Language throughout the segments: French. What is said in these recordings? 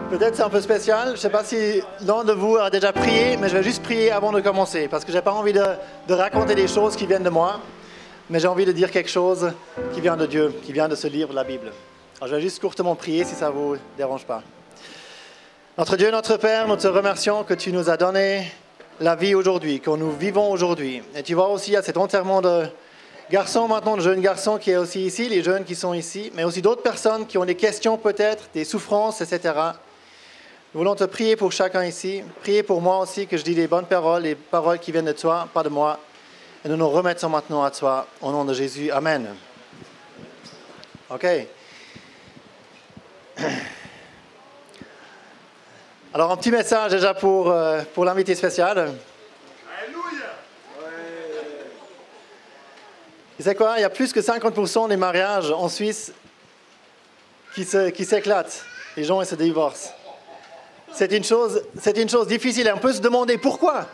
Peut-être c'est un peu spécial. Je ne sais pas si l'un de vous a déjà prié, mais je vais juste prier avant de commencer parce que je n'ai pas envie de raconter des choses qui viennent de moi, mais j'ai envie de dire quelque chose qui vient de Dieu, qui vient de ce livre de la Bible. Alors je vais juste courtement prier si ça ne vous dérange pas. Notre Dieu, notre Père, nous te remercions que tu nous as donné la vie aujourd'hui, que nous vivons aujourd'hui. Et tu vois aussi à cet enterrement de garçons maintenant, de jeunes garçons qui est aussi ici, les jeunes qui sont ici, mais aussi d'autres personnes qui ont des questions peut-être, des souffrances, etc. Nous voulons te prier pour chacun ici, prier pour moi aussi que je dis les bonnes paroles, les paroles qui viennent de toi, pas de moi. Et nous nous remettons maintenant à toi, au nom de Jésus. Amen. OK. Alors, un petit message déjà pour l'invité spécial. Alléluia. Tu sais quoi? Il y a plus que 50% des mariages en Suisse qui s'éclatent. Les gens ils se divorcent. C'est une chose difficile. Et on peut se demander pourquoi.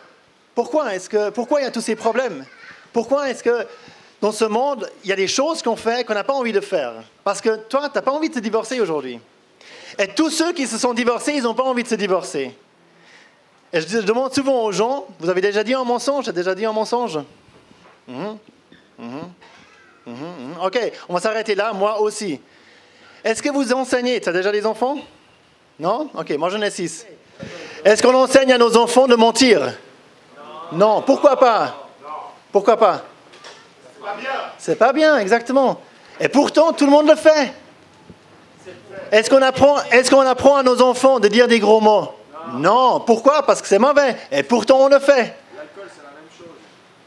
Pourquoi il y a tous ces problèmes? Pourquoi est-ce que dans ce monde, il y a des choses qu'on fait qu'on n'a pas envie de faire? Parce que toi, tu n'as pas envie de te divorcer aujourd'hui. Et tous ceux qui se sont divorcés, ils n'ont pas envie de se divorcer. Et je demande souvent aux gens, vous avez déjà dit un mensonge? J'ai déjà dit un mensonge? OK, on va s'arrêter là, moi aussi. Est-ce que vous enseignez? Tu as déjà des enfants? Non? OK, moi j'en ai 6. Est-ce qu'on enseigne à nos enfants de mentir? Non. Pourquoi pas? Pourquoi pas? C'est pas bien. C'est pas bien, exactement. Et pourtant, tout le monde le fait. Est-ce qu'on apprend à nos enfants de dire des gros mots? Non. Pourquoi? Parce que c'est mauvais. Et pourtant, on le fait. L'alcool, c'est la même chose.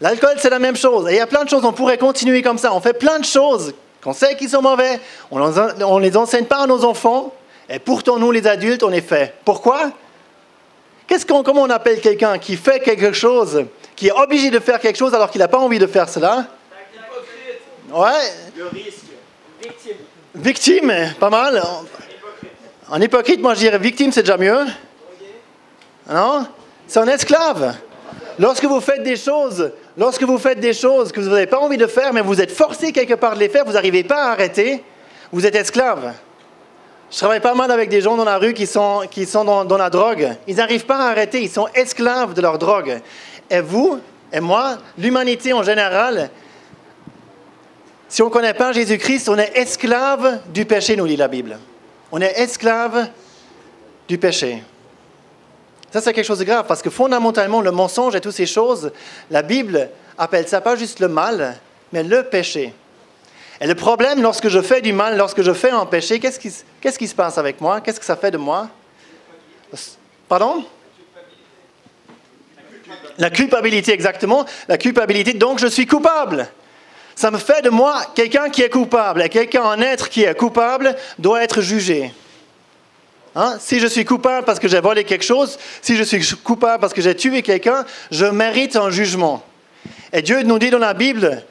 L'alcool, c'est la même chose. Et il y a plein de choses, on pourrait continuer comme ça. On fait plein de choses qu'on sait qu'ils sont mauvais. On ne les enseigne pas à nos enfants. Et pourtant, nous, les adultes, on les fait. Pourquoi? Comment on appelle quelqu'un qui fait quelque chose, qui est obligé de faire quelque chose alors qu'il n'a pas envie de faire cela? Ouais. Le risque. Victime. Victime, pas mal. En hypocrite, moi je dirais victime, c'est déjà mieux. Non? C'est un esclave. Lorsque vous faites des choses que vous n'avez pas envie de faire, mais vous êtes forcé quelque part de les faire, vous n'arrivez pas à arrêter, vous êtes esclave. Je travaille pas mal avec des gens dans la rue qui sont dans la drogue. Ils n'arrivent pas à arrêter, ils sont esclaves de leur drogue. Et vous, et moi, l'humanité en général, si on ne connaît pas Jésus-Christ, on est esclave du péché, nous dit la Bible. On est esclave du péché. Ça, c'est quelque chose de grave, parce que fondamentalement, le mensonge et toutes ces choses, la Bible appelle ça pas juste le mal, mais le péché. Et le problème, lorsque je fais du mal, lorsque je fais un péché, qu'est-ce qui se passe avec moi? Qu'est-ce que ça fait de moi? Pardon? La culpabilité, exactement. La culpabilité, donc je suis coupable. Ça me fait de moi quelqu'un qui est coupable. Et un être qui est coupable doit être jugé. Hein? Si je suis coupable parce que j'ai volé quelque chose, si je suis coupable parce que j'ai tué quelqu'un, je mérite un jugement. Et Dieu nous dit dans la Bible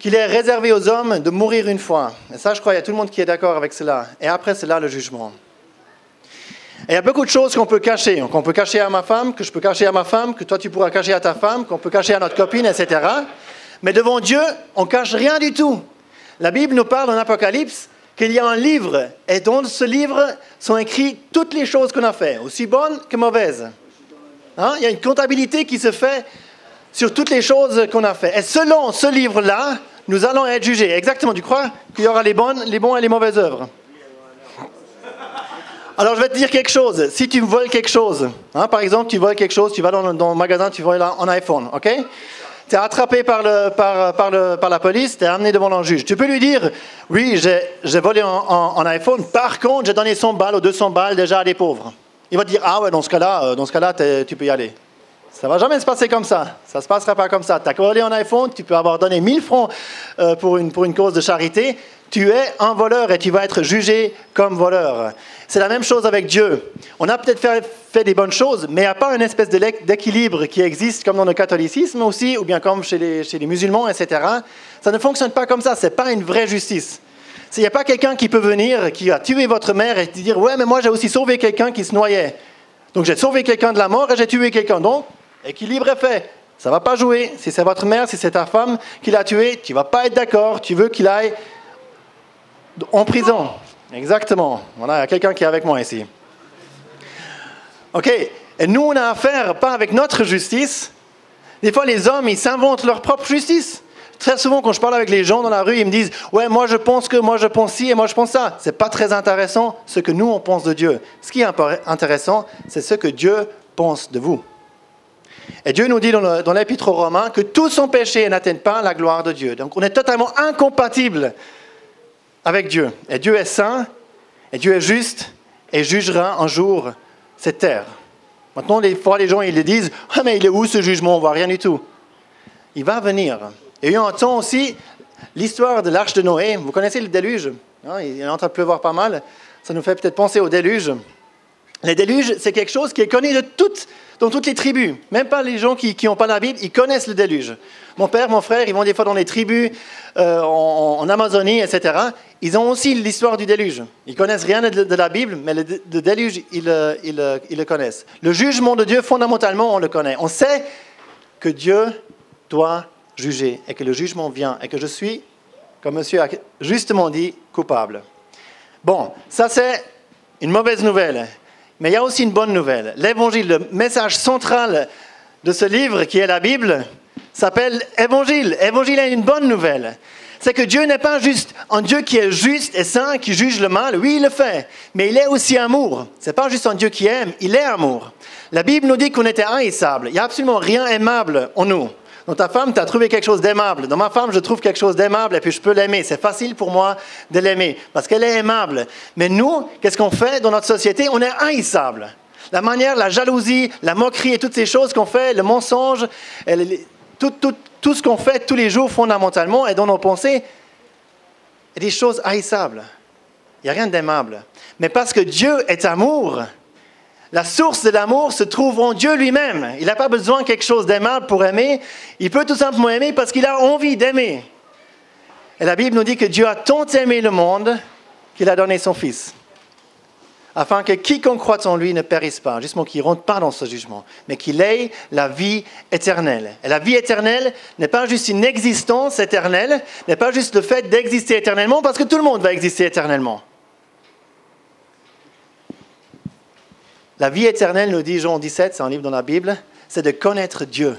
qu'il est réservé aux hommes de mourir une fois. Et ça, je crois, il y a tout le monde qui est d'accord avec cela. Et après cela, le jugement. Et il y a beaucoup de choses qu'on peut cacher. Qu'on peut cacher à ma femme, que je peux cacher à ma femme, que toi tu pourras cacher à ta femme, qu'on peut cacher à notre copine, etc. Mais devant Dieu, on ne cache rien du tout. La Bible nous parle en Apocalypse qu'il y a un livre, et dans ce livre sont écrites toutes les choses qu'on a faites, aussi bonnes que mauvaises. Hein? Il y a une comptabilité qui se fait sur toutes les choses qu'on a faites. Et selon ce livre-là, nous allons être jugés. Exactement, tu crois qu'il y aura les bons et les mauvaises œuvres? Alors, je vais te dire quelque chose. Si tu voles quelque chose, hein, par exemple, tu voles quelque chose, tu vas dans le magasin, tu voles un iPhone, ok? Tu es attrapé par la police, tu es amené devant un juge. Tu peux lui dire, oui, j'ai volé un iPhone, par contre, j'ai donné 100 balles ou 200 balles déjà à des pauvres. Il va te dire, ah ouais, dans ce cas-là, tu peux y aller. Ça ne va jamais se passer comme ça. Ça ne se passera pas comme ça. Tu as volé un iPhone, tu peux avoir donné 1000 francs pour une cause de charité. Tu es un voleur et tu vas être jugé comme voleur. C'est la même chose avec Dieu. On a peut-être fait des bonnes choses, mais il n'y a pas une espèce d'équilibre qui existe comme dans le catholicisme aussi, ou bien comme chez les musulmans, etc. Ça ne fonctionne pas comme ça. Ce n'est pas une vraie justice. Il n'y a pas quelqu'un qui peut venir, qui a tué votre mère et dire « Ouais, mais moi j'ai aussi sauvé quelqu'un qui se noyait. Donc j'ai sauvé quelqu'un de la mort et j'ai tué quelqu'un. Donc, équilibre est fait. Ça ne va pas jouer. Si c'est votre mère, si c'est ta femme qui l'a tué, tu ne vas pas être d'accord. Tu veux qu'il aille en prison. Exactement. Voilà, il y a quelqu'un qui est avec moi ici. OK? Et nous, on a affaire pas avec notre justice. Des fois, les hommes, ils s'inventent leur propre justice. Très souvent, quand je parle avec les gens dans la rue, ils me disent « Ouais, moi je pense que, moi je pense ci et moi je pense ça. » Ce n'est pas très intéressant ce que nous, on pense de Dieu. Ce qui est intéressant, c'est ce que Dieu pense de vous. Et Dieu nous dit dans l'Épître aux Romains que tous sont péchés et n'atteignent pas la gloire de Dieu. Donc on est totalement incompatible avec Dieu. Et Dieu est saint, et Dieu est juste, et jugera un jour cette terre. Maintenant, des fois, les gens ils disent « Ah, mais il est où ce jugement? On ne voit rien du tout. » Il va venir. Et il y a eu un temps aussi, l'histoire de l'arche de Noé. Vous connaissez le déluge? Il est en train de pleuvoir pas mal. Ça nous fait peut-être penser au déluge. Le déluge, c'est quelque chose qui est connu dans toutes les tribus. Même pas les gens qui n'ont pas la Bible, ils connaissent le déluge. Mon père, mon frère, ils vont des fois dans les tribus en Amazonie, etc. Ils ont aussi l'histoire du déluge. Ils connaissent rien de la Bible, mais le déluge, ils le connaissent. Le jugement de Dieu, fondamentalement, on le connaît. On sait que Dieu doit juger et que le jugement vient et que je suis, comme monsieur a justement dit, coupable. Bon, ça c'est une mauvaise nouvelle. Mais il y a aussi une bonne nouvelle. L'évangile, le message central de ce livre qui est la Bible, s'appelle Évangile. Évangile est une bonne nouvelle. C'est que Dieu n'est pas juste un Dieu qui est juste et saint, qui juge le mal. Oui, il le fait. Mais il est aussi amour. Ce n'est pas juste un Dieu qui aime, il est amour. La Bible nous dit qu'on était haïssables. Il n'y a absolument rien aimable en nous. Dans ta femme, tu as trouvé quelque chose d'aimable. Dans ma femme, je trouve quelque chose d'aimable et puis je peux l'aimer. C'est facile pour moi de l'aimer parce qu'elle est aimable. Mais nous, qu'est-ce qu'on fait dans notre société? On est haïssables. La manière, la jalousie, la moquerie et toutes ces choses qu'on fait, le mensonge, tout ce qu'on fait tous les jours fondamentalement et dans nos pensées, est des choses haïssables. Il n'y a rien d'aimable. Mais parce que Dieu est amour, la source de l'amour se trouve en Dieu lui-même. Il n'a pas besoin de quelque chose d'aimable pour aimer. Il peut tout simplement aimer parce qu'il a envie d'aimer. Et la Bible nous dit que Dieu a tant aimé le monde qu'il a donné son Fils, afin que quiconque croit en lui ne périsse pas, justement qu'il ne rentre pas dans ce jugement, mais qu'il ait la vie éternelle. Et la vie éternelle n'est pas juste une existence éternelle, n'est pas juste le fait d'exister éternellement, parce que tout le monde va exister éternellement. La vie éternelle, nous dit Jean 17, c'est un livre dans la Bible, c'est de connaître Dieu.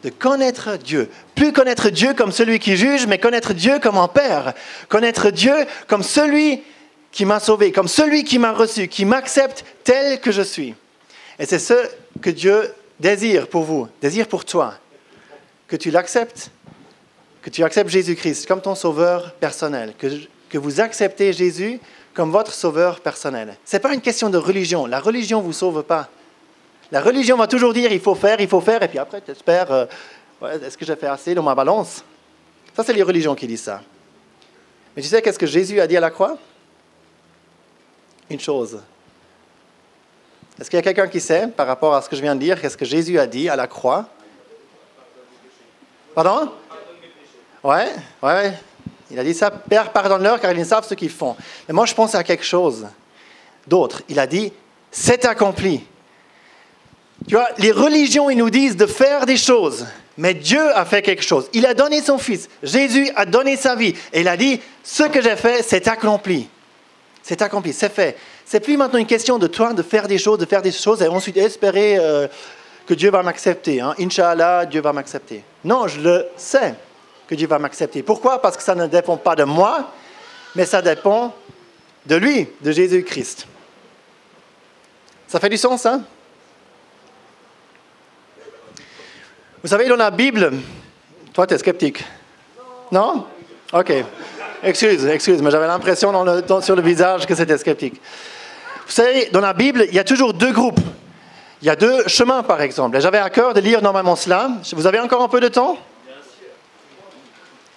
De connaître Dieu. Plus connaître Dieu comme celui qui juge, mais connaître Dieu comme un Père. Connaître Dieu comme celui qui m'a sauvé, comme celui qui m'a reçu, qui m'accepte tel que je suis. Et c'est ce que Dieu désire pour vous, désire pour toi. Que tu l'acceptes, que tu acceptes Jésus-Christ comme ton sauveur personnel, que vous acceptez Jésus comme votre sauveur personnel. Ce n'est pas une question de religion. La religion ne vous sauve pas. La religion va toujours dire il faut faire, et puis après tu espères, est-ce que j'ai fait assez dans ma balance? Ça, c'est les religions qui disent ça. Mais tu sais qu'est-ce que Jésus a dit à la croix? Une chose. Est-ce qu'il y a quelqu'un qui sait, par rapport à ce que je viens de dire, qu'est-ce que Jésus a dit à la croix? Pardon? Ouais. Il a dit ça, Père, pardonne-leur car ils ne savent ce qu'ils font. Mais moi, je pense à quelque chose d'autre. Il a dit, c'est accompli. Tu vois, les religions, ils nous disent de faire des choses. Mais Dieu a fait quelque chose. Il a donné son Fils. Jésus a donné sa vie. Et il a dit, ce que j'ai fait, c'est accompli. C'est accompli, c'est fait. C'est plus maintenant une question de toi de faire des choses et ensuite espérer que Dieu va m'accepter. Inch'Allah, Dieu va m'accepter. Non, je le sais que Dieu va m'accepter. Pourquoi? Parce que ça ne dépend pas de moi, mais ça dépend de lui, de Jésus-Christ. Ça fait du sens, hein? Vous savez, dans la Bible, toi, tu es sceptique. Non? OK. Excuse, mais j'avais l'impression sur le visage que c'était sceptique. Vous savez, dans la Bible, il y a toujours deux groupes. Il y a deux chemins, par exemple. Et j'avais à cœur de lire normalement cela. Vous avez encore un peu de temps?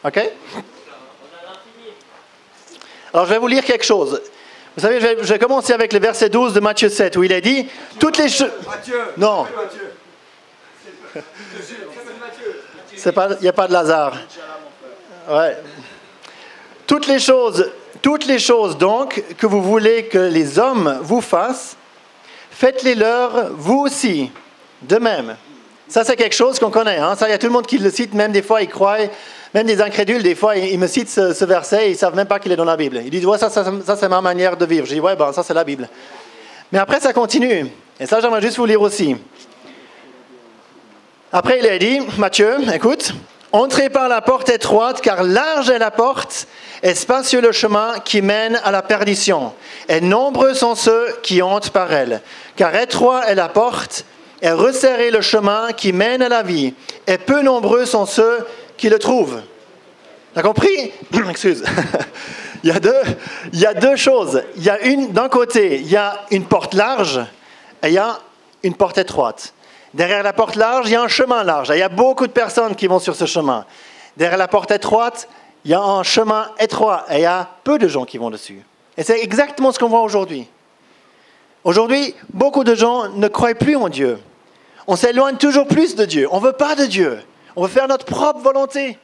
OK? Alors, je vais vous lire quelque chose. Vous savez, je vais commencer avec le verset 12 de Matthieu 7, où il est dit « Toutes les choses... » Non. Il n'y a pas de Lazare. Ouais. Toutes les choses donc que vous voulez que les hommes vous fassent, faites-les leur vous aussi, de même. Ça, c'est quelque chose qu'on connaît. Ça, il y a tout le monde qui le cite, même des fois, ils croient, même des incrédules, des fois, ils me citent ce verset et ils ne savent même pas qu'il est dans la Bible. Ils disent, ouais, ça c'est ma manière de vivre. Je dis, ouais, ça, c'est la Bible. Mais après, ça continue. Et ça, j'aimerais juste vous lire aussi. Après, il a dit, Matthieu, écoute, entrez par la porte étroite, car large est la porte, et spacieux le chemin qui mène à la perdition. Et nombreux sont ceux qui entrent par elle. Car étroit est la porte, et resserré le chemin qui mène à la vie. Et peu nombreux sont ceux qui le trouvent. T'as compris? Excuse. Il y a deux choses. D'un côté, il y a une porte large, et il y a une porte étroite. Derrière la porte large, il y a un chemin large. Il y a beaucoup de personnes qui vont sur ce chemin. Derrière la porte étroite, il y a un chemin étroit et il y a peu de gens qui vont dessus. Et c'est exactement ce qu'on voit aujourd'hui. Aujourd'hui, beaucoup de gens ne croient plus en Dieu. On s'éloigne toujours plus de Dieu. On ne veut pas de Dieu. On veut faire notre propre volonté.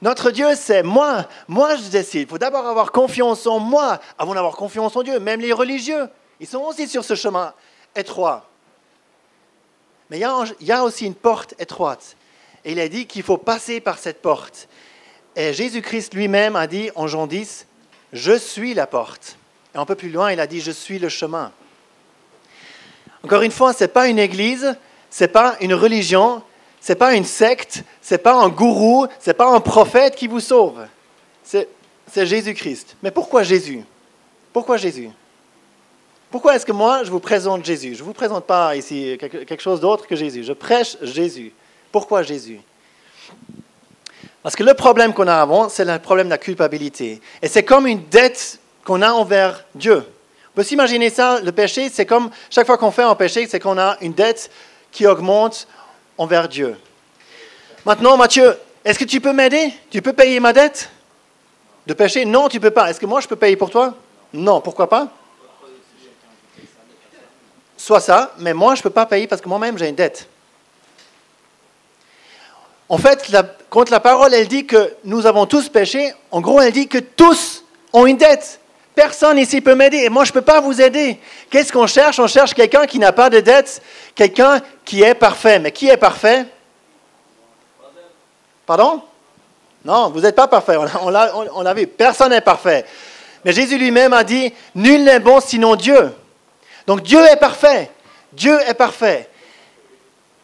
Notre Dieu, c'est moi. Moi, je décide. Il faut d'abord avoir confiance en moi avant d'avoir confiance en Dieu. Même les religieux, ils sont aussi sur ce chemin étroit. Mais il y a aussi une porte étroite. Et il a dit qu'il faut passer par cette porte. Et Jésus-Christ lui-même a dit en Jean 10, « Je suis la porte ». Et un peu plus loin, il a dit « Je suis le chemin ». Encore une fois, ce n'est pas une église, ce n'est pas une religion, ce n'est pas une secte, ce n'est pas un gourou, ce n'est pas un prophète qui vous sauve. C'est Jésus-Christ. Mais pourquoi Jésus? Pourquoi Jésus? Pourquoi est-ce que moi, je vous présente Jésus? Je ne vous présente pas ici quelque chose d'autre que Jésus. Je prêche Jésus. Pourquoi Jésus? Parce que le problème qu'on a avant, c'est le problème de la culpabilité. Et c'est comme une dette qu'on a envers Dieu. On peut s'imaginer ça, le péché, c'est comme chaque fois qu'on fait un péché, c'est qu'on a une dette qui augmente envers Dieu. Maintenant, Matthieu, est-ce que tu peux m'aider? Tu peux payer ma dette de péché? Non, tu ne peux pas. Est-ce que moi, je peux payer pour toi? Non, pourquoi pas? Soit ça, mais moi, je ne peux pas payer parce que moi-même, j'ai une dette. En fait, quand la parole, elle dit que nous avons tous péché, en gros, elle dit que tous ont une dette. Personne ici peut m'aider et moi, je ne peux pas vous aider. Qu'est-ce qu'on cherche? On cherche quelqu'un qui n'a pas de dette, quelqu'un qui est parfait. Mais qui est parfait? Pardon? Non, vous n'êtes pas parfait, on l'a vu. Personne n'est parfait. Mais Jésus lui-même a dit, nul n'est bon sinon Dieu. Donc Dieu est parfait. Dieu est parfait.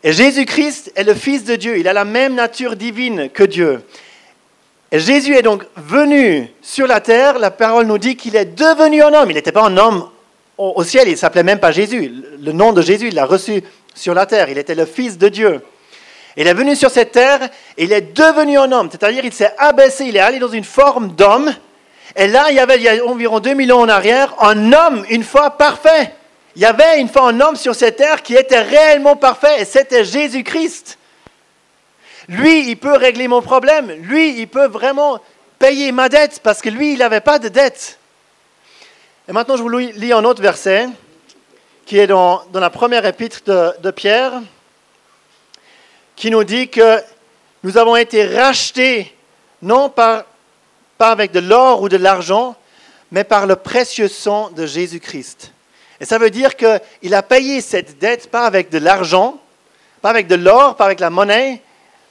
Et Jésus-Christ est le Fils de Dieu. Il a la même nature divine que Dieu. Et Jésus est donc venu sur la terre. La parole nous dit qu'il est devenu un homme. Il n'était pas un homme au ciel. Il ne s'appelait même pas Jésus. Le nom de Jésus, il l'a reçu sur la terre. Il était le Fils de Dieu. Il est venu sur cette terre et il est devenu un homme. C'est-à-dire il s'est abaissé. Il est allé dans une forme d'homme. Et là, il y a environ 2000 ans en arrière, un homme, une fois parfait. Il y avait une fois un homme sur cette terre qui était réellement parfait et c'était Jésus-Christ. Lui, il peut régler mon problème. Lui, il peut vraiment payer ma dette parce que lui, il n'avait pas de dette. Et maintenant, je vous lis un autre verset qui est dans la première épître de Pierre qui nous dit que nous avons été rachetés non pas avec de l'or ou de l'argent, mais par le précieux sang de Jésus-Christ. Et ça veut dire qu'il a payé cette dette pas avec de l'argent, pas avec de l'or, pas avec la monnaie,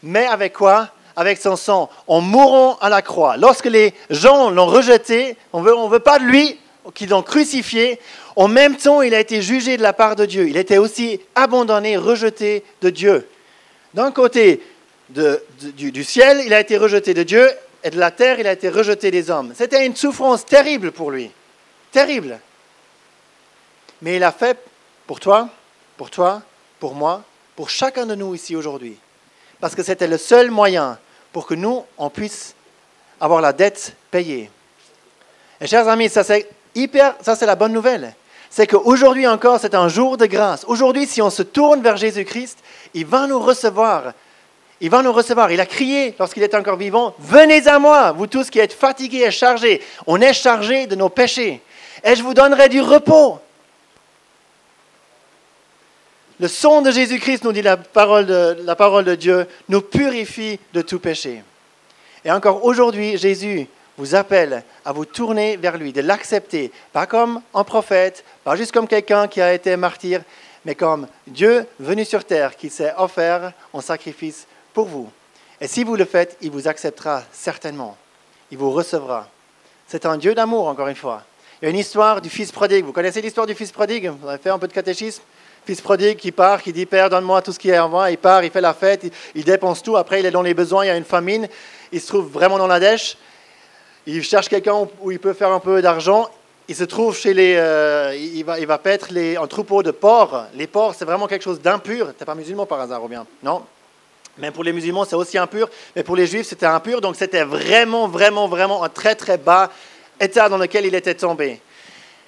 mais avec quoi? Avec son sang, en mourant à la croix. Lorsque les gens l'ont rejeté, on veut pas de lui, qu'ils l'ont crucifié, en même temps, il a été jugé de la part de Dieu. Il était aussi abandonné, rejeté de Dieu. D'un côté du ciel, il a été rejeté de Dieu, et de la terre, il a été rejeté des hommes. C'était une souffrance terrible pour lui. Terrible. Mais il a fait pour toi, pour moi, pour chacun de nous ici aujourd'hui. Parce que c'était le seul moyen pour que nous, on puisse avoir la dette payée. Et chers amis, ça c'est la bonne nouvelle. C'est qu'aujourd'hui encore, c'est un jour de grâce. Aujourd'hui, si on se tourne vers Jésus-Christ, il va nous recevoir. Il va nous recevoir. Il a crié lorsqu'il était encore vivant, « Venez à moi, vous tous qui êtes fatigués et chargés. » On est chargés de nos péchés. Et je vous donnerai du repos. Le sang de Jésus-Christ, nous dit la parole de Dieu, nous purifie de tout péché. Et encore aujourd'hui, Jésus vous appelle à vous tourner vers lui, de l'accepter, pas comme un prophète, pas juste comme quelqu'un qui a été martyr, mais comme Dieu venu sur terre qui s'est offert en sacrifice pour vous. Et si vous le faites, il vous acceptera certainement. Il vous recevra. C'est un Dieu d'amour, encore une fois. Il y a une histoire du fils prodigue. Vous connaissez l'histoire du fils prodigue? Vous avez fait un peu de catéchisme? Fils prodigue qui part, qui dit « Père, donne-moi tout ce qui est en moi ». Il part, il fait la fête, il dépense tout. Après, il est dans les besoins, il y a une famine. Il se trouve vraiment dans la dèche. Il cherche quelqu'un où il peut faire un peu d'argent. Il se trouve chez il va paître un troupeau de porcs. Les porcs, c'est vraiment quelque chose d'impur. Tu n'es pas musulman par hasard, ou bien? Non? Même pour les musulmans, c'est aussi impur. Mais pour les juifs, c'était impur. Donc, c'était vraiment, vraiment, vraiment un très, très bas état dans lequel il était tombé.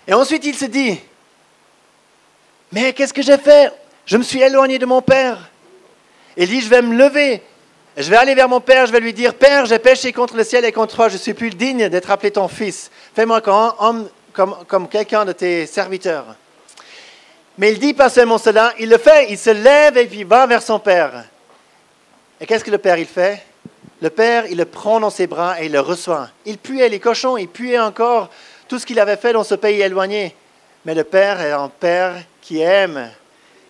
Et ensuite, il se dit, mais qu'est-ce que j'ai fait? Je me suis éloigné de mon père. Il dit, je vais me lever. Je vais aller vers mon père, je vais lui dire, Père, j'ai péché contre le ciel et contre toi, je ne suis plus digne d'être appelé ton fils. Fais-moi comme quelqu'un de tes serviteurs. Mais il dit pas seulement cela, il le fait, il se lève et puis il va vers son père. Et qu'est-ce que le père il fait? Le père, il le prend dans ses bras et il le reçoit. Il puait les cochons, il puait encore tout ce qu'il avait fait dans ce pays éloigné. Mais le père est un père qui aime,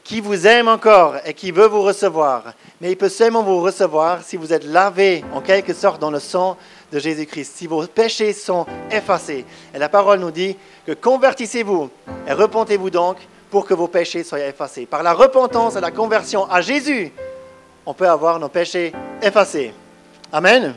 qui vous aime encore et qui veut vous recevoir. Mais il peut seulement vous recevoir si vous êtes lavé en quelque sorte dans le sang de Jésus-Christ, si vos péchés sont effacés. Et la parole nous dit que convertissez-vous et repentez-vous donc pour que vos péchés soient effacés. Par la repentance et la conversion à Jésus, on peut avoir nos péchés effacés. Amen.